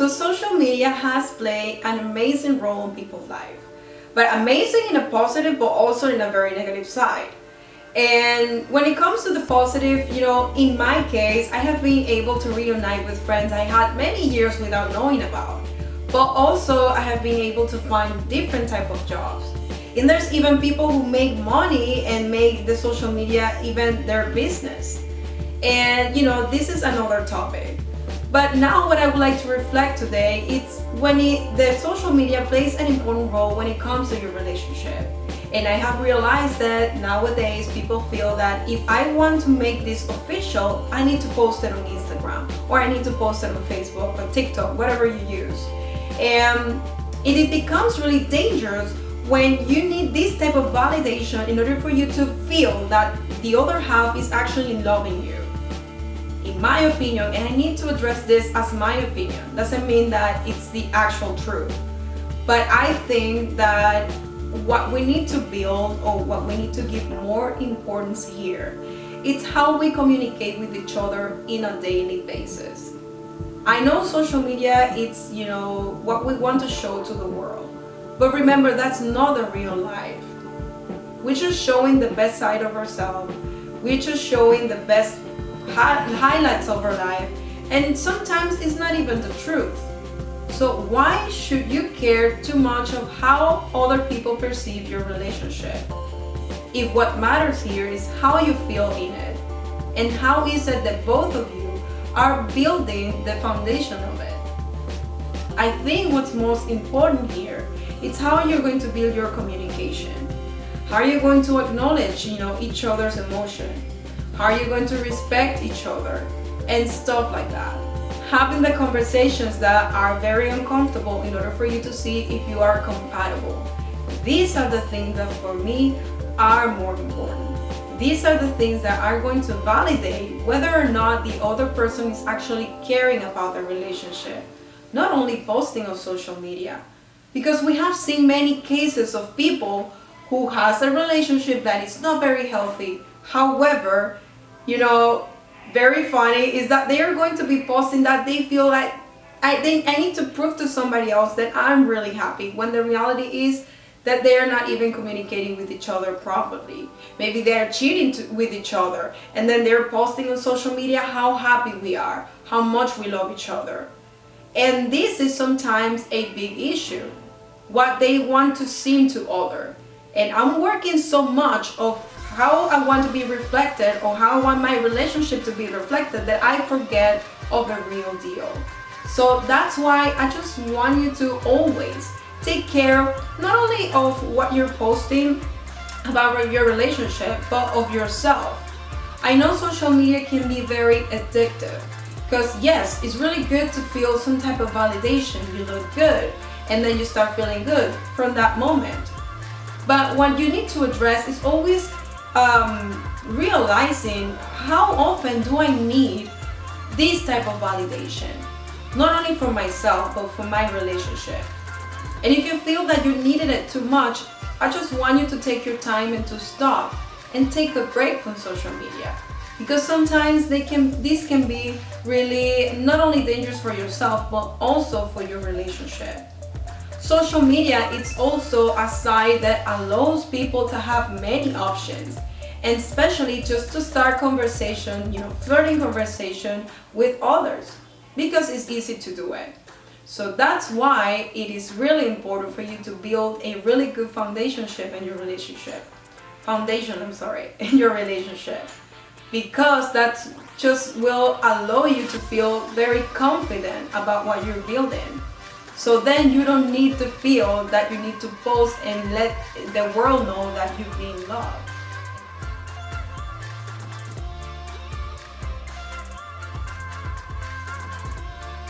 So social media has played an amazing role in people's life, but amazing in a positive, but also in a very negative side. And when it comes to the positive, in my case, I have been able to reunite with friends I had many years without knowing about. But also I have been able to find different type of jobs. And there's even people who make money and make the social media even their business. And this is another topic. But now what I would like to reflect today, it's when the social media plays an important role when it comes to your relationship. And I have realized that nowadays people feel that if I want to make this official, I need to post it on Instagram, or I need to post it on Facebook or TikTok, whatever you use. And it becomes really dangerous when you need this type of validation in order for you to feel that the other half is actually loving you. In my opinion, and I need to address this as my opinion, doesn't mean that it's the actual truth. But I think that what we need to build, or what we need to give more importance here, it's how we communicate with each other in a daily basis. I know social media, it's what we want to show to the world, but remember, that's not the real life. We're just showing the best side of ourselves. We're just showing the best highlights of our life, and sometimes it's not even the truth. So why should you care too much of how other people perceive your relationship? If what matters here is how you feel in it, and how is it that both of you are building the foundation of it. I think what's most important here is how you're going to build your communication. How are you going to acknowledge, each other's emotion? How are you going to respect each other? And stuff like that. Having the conversations that are very uncomfortable in order for you to see if you are compatible. These are the things that for me are more important. These are the things that are going to validate whether or not the other person is actually caring about the relationship. Not only posting on social media. Because we have seen many cases of people who has a relationship that is not very healthy. However, very funny is that they are going to be posting that they feel like I need to prove to somebody else that I'm really happy, when the reality is that they are not even communicating with each other properly. Maybe they are cheating with each other, and then they're posting on social media how happy we are, how much we love each other. And this is sometimes a big issue, what they want to seem to others. And I'm working so much of how I want to be reflected, or how I want my relationship to be reflected, that I forget of the real deal. So that's why I just want you to always take care not only of what you're posting about your relationship, but of yourself. I know social media can be very addictive, because yes, it's really good to feel some type of validation. You look good, and then you start feeling good from that moment. But what you need to address is always realizing how often do I need this type of validation, not only for myself but for my relationship. And if you feel that you needed it too much, I just want you to take your time and to stop and take a break from social media, because sometimes this can be really not only dangerous for yourself but also for your relationship. Social media, it's also a site that allows people to have many options, and especially just to start conversation, flirting conversation with others, because it's easy to do it. So that's why it is really important for you to build a really good foundation in your relationship. In your relationship. Because that just will allow you to feel very confident about what you're building. So then you don't need to feel that you need to post and let the world know that you've been loved.